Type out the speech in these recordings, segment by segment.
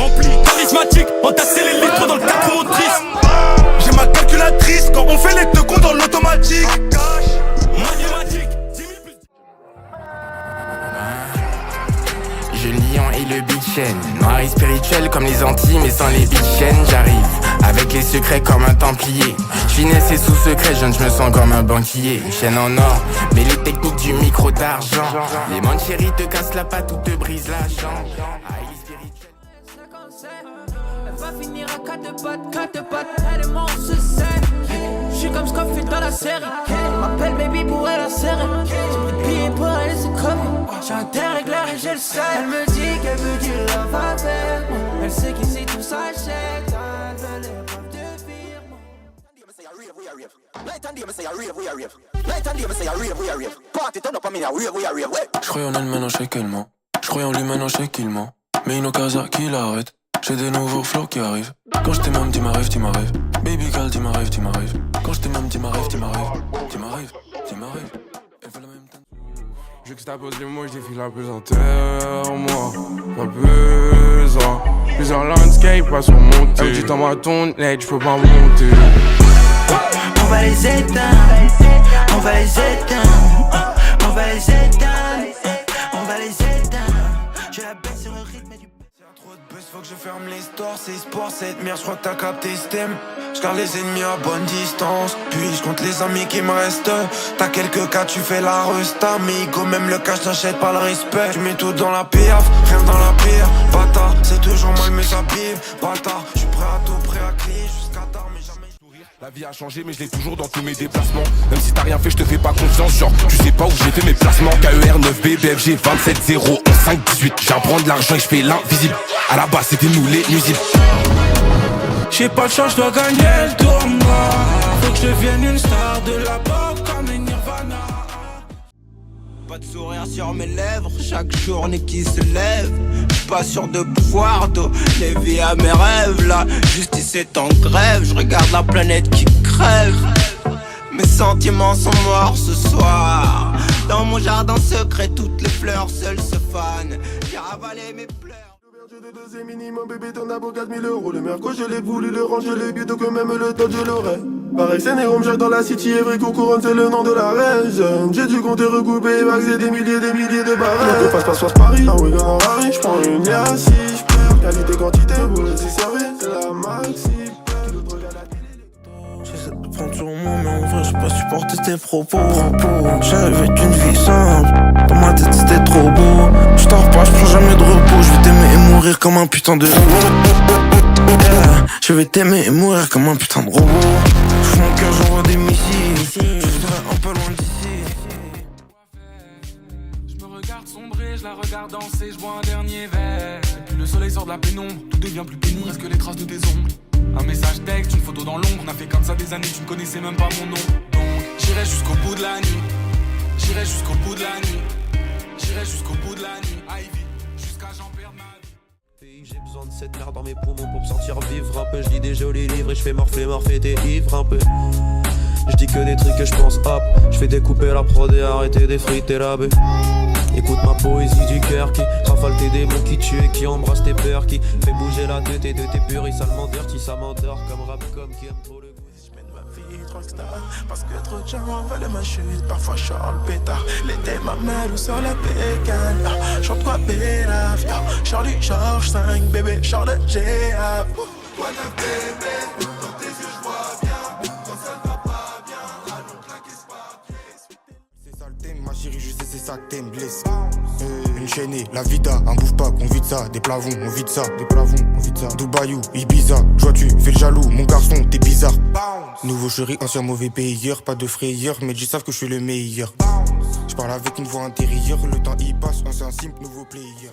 rempli, charismatique, entasser les litres dans le 4 motrices. J'ai ma calculatrice quand on fait les deux comptes dans l'automatique. Mathématiques, 10 000 plus. Je lion et le bitchen, noir et spirituel comme les Antilles mais sans les bitchen. J'arrive avec les secrets comme un templier. Finesse et sous secret, jeune, je me sens comme un banquier. Une chaîne en or, mais les techniques du micro d'argent. Les mancheries te cassent la patte ou te brisent la jambe. Elle va finir à quatre pattes, elle et moi on se sait. J'suis comme Scofield dans la série. M'appelle baby pour elle la serrer. J'ai pris le billet pour elle et c'est comme. J'ai un dérégleur et j'ai le seul. Elle me dit qu'elle veut du love avec moi. Elle sait qu'ici tout s'achète. Elle veut l'épreuve de vie. Je croyais en elle maintenant je sais qu'elle ment. Je croyais en lui maintenant je sais qu'il ment. Mais une occasion qui l'arrête. J'ai des nouveaux flows qui arrivent. Quand je t'aime, dis ma rêve, dis ma rêve. Baby girl, dis ma rêve, dis ma rêve. Quand je t'aime, dis ma rêve, dis ma rêve. Dis ma rêve, dis ma rêve. Elle fait la même temps. Juxtapose les mots, je défile la pesanteur, moi. Pas besoin. Plusieurs landscapes à surmonter. Un petit temps à ton aide, je peux pas monter. On va les éteindre. On va les éteindre. On va les éteindre. On va les éteindre. Je la baisse sur le rythme du. Trop de buzz, faut que je ferme les stores, c'est sport, cette merde, je crois que t'as capté stem. J'garde les ennemis à bonne distance, puis je compte les amis qui me restent. T'as quelques cas, tu fais la resta, mais go, même le cash n'achète pas le respect. Tu mets tout dans la piaf, rien dans la pire. Bâtard, c'est toujours mal mais ça pive. Bâtard, je suis prêt à tout, prêt à crier jusqu'à tard, mais jamais. La vie a changé mais je l'ai toujours dans tous mes déplacements. Même si t'as rien fait je te fais pas confiance. Genre tu sais pas où j'ai fait mes placements. KER 9B BFG 27 0 5 18. J'apprends de l'argent et je fais l'invisible. À la base c'était nous les nuisibles. J'ai pas de chance, je dois gagner le tournoi. Faut que je devienne une star de la pop comme les Nirvana. Pas de sourire sur mes lèvres, chaque journée qui se lève. J'suis pas sûr de pouvoir donner vie à mes rêves. La justice est en grève, je regarde la planète qui crève. Mes sentiments sont morts ce soir. Dans mon jardin secret, toutes les fleurs seules se fanent. J'ai ravalé mes pleurs. C'est minimum bébé t'en as pour 4 000 €. Le merco je l'ai voulu, le range je l'ai bu, donc même le tot je l'aurais. Pareil c'est Nérom, Jacques dans la city, Evry couronne c'est le nom de la reine. J'ai dû compter recouper, vaxer des milliers de barèmes. Donc passe Paris, un week-end en Paris, j'prends une liasse si j'perds. Qualité, quantité, pour le servir, c'est la maxi. J'essaie de prendre sur moi, mais en vrai j'ai pas supporté tes propos. J'avais une vie simple, dans ma tête c'était trop beau. J'dors pas, j'prends jamais de repos. Je vais t'aimer et mourir comme un putain de yeah. Je vais t'aimer et mourir comme un putain de robot. J'fous mon cœur, j'envoie des missiles. Je serai un peu loin d'ici. Je me regarde sombrer, je la regarde danser, je bois un dernier verre. Et puis le soleil sort de la pénombre, tout devient plus pénible. Reste que les traces de tes ongles. Un message texte, une photo dans l'ombre. On a fait comme ça des années, tu ne connaissais même pas mon nom. Donc j'irai jusqu'au bout de la nuit. J'irai jusqu'au bout de la nuit. J'irai jusqu'au bout de la nuit. Ivy, jusqu'à j'en perde ma vie. J'ai besoin de cette merde dans mes poumons pour me sentir vivre un peu. Je lis des jolis livres et je fais morfler tes ivres un peu. Je dis que des trucs que je pense hop. Je fais découper la prod et arrêter d'effriter la bœuf. Écoute ma poésie du cœur qui rafale tes démons, qui tue et qui embrasse tes peurs, qui fait bouger la tête et de tes purs et salement dirty, ça m'endort comme rap comme qui aime trop le goût. Je mène ma vie rockstar parce que trop de gens veulent ma chute. Parfois je sors le pétard, l'été ma mère ou sur la pécane. Chante quoi Bélaf, chant du Georges 5, bébé, chant de GA. What a bébé, dans tes yeux je vois bien. Quand ça ne va pas bien, allons claquer ce papier. C'est ça le thème, ma chérie, je sais c'est ça que t'aimes, blesse. Une chaînée, la vida, un bouffe pas, qu'on vide ça. Des plavons, on vide ça, des plavons, on vide ça. Dubaïou, Ibiza, joie tu fais le jaloux, mon garçon, t'es bizarre. Nouveau chéri, ancien mauvais payeur, pas de frayeur, mais ils savent que je suis le meilleur. Je parle avec une voix intérieure, le temps y passe, ancien simple, nouveau player.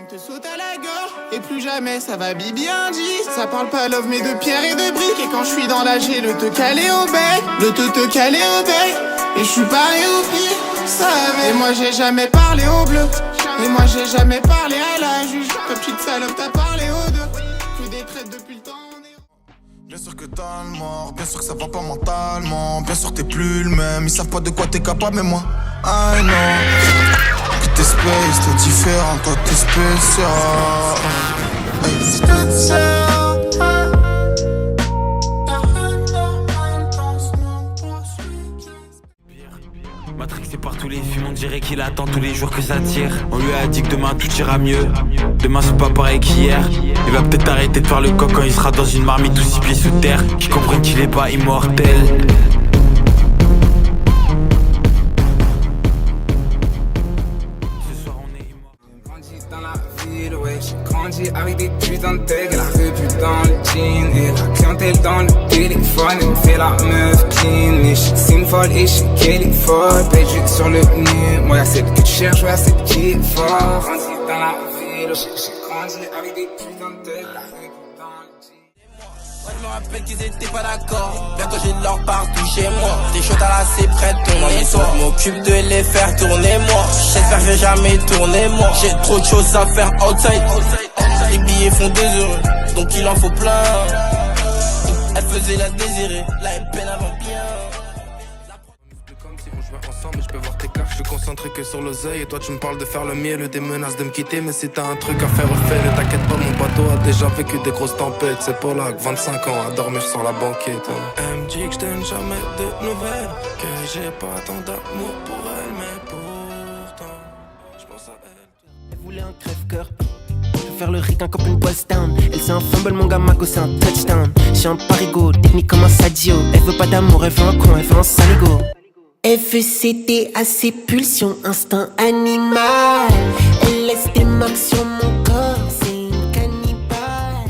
Te saute à la gorge et plus jamais ça va bien dit. Ça parle pas love mais de pierre et de briques. Et quand je suis dans la G, le te caler au bec, le te caler au bec. Et je suis paré au pied, ça avait. Et moi j'ai jamais parlé au bleu. Et moi j'ai jamais parlé à la juge. Ta petite salope t'as parlé aux deux. Que des traites depuis le temps. Bien sûr que t'as le mort, bien sûr que ça va pas mentalement. Bien sûr que t'es plus le même, ils savent pas de quoi t'es capable mais moi I know. Que t'es space, t'es différent, toi t'es spécial. dirait qu'il attend tous les jours que ça tire. On lui a dit que demain tout ira mieux. Demain c'est pas pareil qu'hier. Il va peut-être arrêter de faire le coq quand il sera dans une marmite ou 6 pieds sous terre. Qui comprennent qu'il est pas immortel. J'ai grandi avec des putains de thugs, la revue dans le jean et la clientèle dans le téléphone. Elle me fait la meuf clean et je suis une folle et je sais qu'elle est folle. Page sur le nez, moi y'a celle que tu cherches, ouais y'a celle qui est forte. Grandi dans la ville, j'ai grandi avec des putains de thugs, la revue dans le jean. Je me rappelle qu'ils étaient pas d'accord. Bientôt j'ai de leur partout chez moi. Des shots à la c'est prêt de tourner. Je m'occupe de les faire tourner moi. J'espère que je vais jamais tourner moi. J'ai trop de choses à faire outside. Les billets font des heureux, donc il en faut plein. Elle faisait la désirer, la peine avant bien. Comme si on jouait ensemble, mais je peux voir tes cartes. Je suis concentré que sur l'oseille. Et toi tu me parles de faire le miel, des menaces de me quitter. Mais si t'as un truc à faire, refais-le. T'inquiète pas, mon bateau a déjà vécu des grosses tempêtes. C'est Polak, 25 ans à dormir sur la banquette. Elle me dit que je donne jamais de nouvelles, que j'ai pas tant d'amour pour elle. Mais pourtant, je pense à elle. Elle voulait un crève-cœur. Faire le ricain comme une boss down. Elle c'est un fumble, mon gars, Mago c'est un touchdown. J'suis un parigo, technique comme un Sadio. Elle veut pas d'amour, elle veut un con, elle veut un saligo. Elle veut céder à ses pulsions, instinct animal. Elle laisse des marques sur mon corps, c'est une cannibale.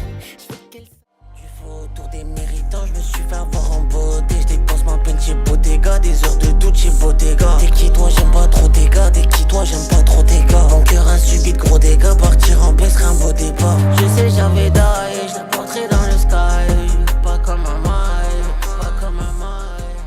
Du faux autour des méritants, je me suis fait avoir en beauté. Je dépense ma peine chez Bottega, des heures de doute chez Bottega. T'es qui toi, j'aime pas trop tes gars, t'es qui toi, j'aime pas trop tes gars. Mon cœur a subi de gros dégâts, partir en baisse, un beau départ. Je sais j'avais die, je la porterai dans le sky. Pas comme un maille, pas comme un maille.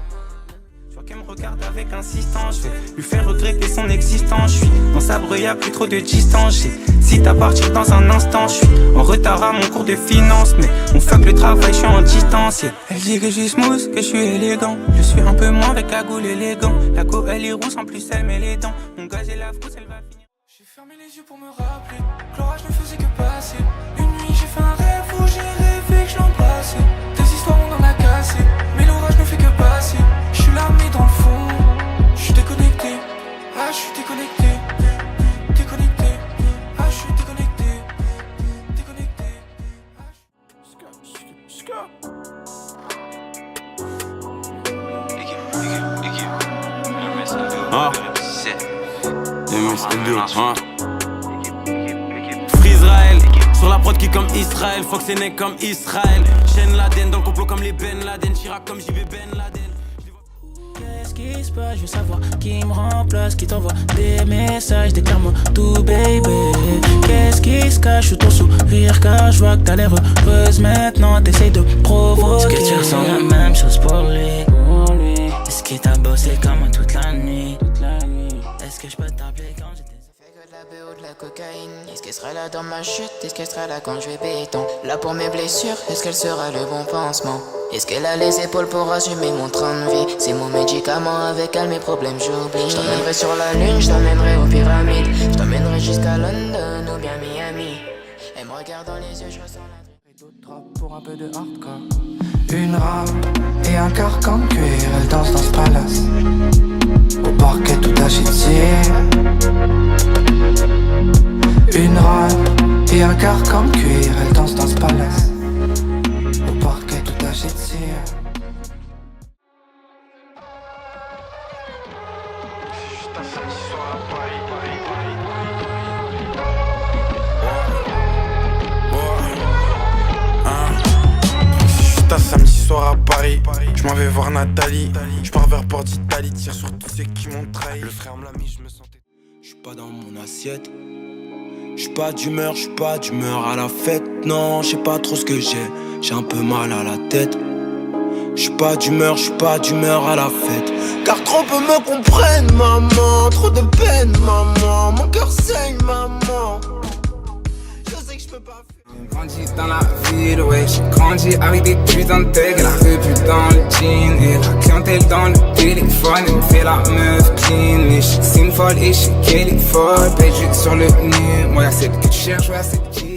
Je vois qu'elle me regarde avec insistance, je vais lui faire regretter son existence. Je suis dans sa breu, y'a plus trop de distance. J'hésite à partir dans un instant, je suis en retard à mon cours de finance. Mais on fuck le travail, je suis en distance. Elle dit que je suis smooth, que je suis élégant. Je suis un peu moins avec la goule élégant. La go elle est rousse, en plus elle met les dents. Mon gars j'ai la frousse, elle va finir. J'ai fermé les yeux pour me rappeler que l'orage ne faisait que passer. Une nuit j'ai fait un rêve où j'ai rêvé que je l'embrassais. Des histoires on en a cassé, mais l'orage ne fait que passer. Je suis là mais dans le fond, je suis déconnecté. Ah je suis déconnecté. Déconnecté. Ah je suis déconnecté. Déconnecté. Frisraël, sur la prod qui comme Israël, Fox et Neck comme Israël. Chaîne Laden dans le complot comme les Ben Laden, Chirac comme JB Ben Laden. Qu'est-ce qui se passe, je veux savoir qui me remplace, qui t'envoie des messages, déclare-moi tout baby. Qu'est-ce qui se cache sous ton sourire, car je vois que t'as l'air heureuse maintenant, t'essayes de provoquer. Est-ce que tu ressens la même chose pour lui? Est-ce qu'il t'a bossé comme moi toute la nuit? Est-ce que je peux t'appeler quand j'étais... De la BO, de la cocaïne. Est-ce qu'elle sera là dans ma chute? Est-ce qu'elle sera là quand je vais béton? Là pour mes blessures, est-ce qu'elle sera le bon pansement? Est-ce qu'elle a les épaules pour assumer mon train de vie? C'est mon médicament, avec elle mes problèmes j'oublie. Je t'emmènerai sur la lune, je t'emmènerai aux pyramides. Je t'emmènerai jusqu'à London ou bien Miami. Elle me regarde dans les yeux, je ressens la... Et d'autres drops pour un peu de hardcore. Une rame et un carcan de cuir, elle danse dans ce palace. Au parquet tout agité. Une rame et un carcan de cuir, elle danse dans ce palace. Au parquet tout agité. Samedi soir à Paris, je m'en vais voir Nathalie. Je pars vers Port d'Italie, tire sur tous ceux qui m'ont trahi. Le frère me l'a mis, je me sentais. J'suis pas dans mon assiette. J'suis pas d'humeur à la fête. Non, j'sais pas trop ce que j'ai un peu mal à la tête. J'suis pas d'humeur à la fête. Car trop peu me comprennent, maman. Trop de peine, maman. Mon cœur saigne, maman. Je sais que je peux pas faire. J'ai grandi dans la ville, ouais, j'ai grandi avec des putains de thugs. La revue dans le jean et la clientèle dans le téléphone. Elle me fait la meuf clean et je suis une folle et je sais qu'elle est folle. Page sur le nez, moi y'a celle que tu cherches, ouais y'a celle qui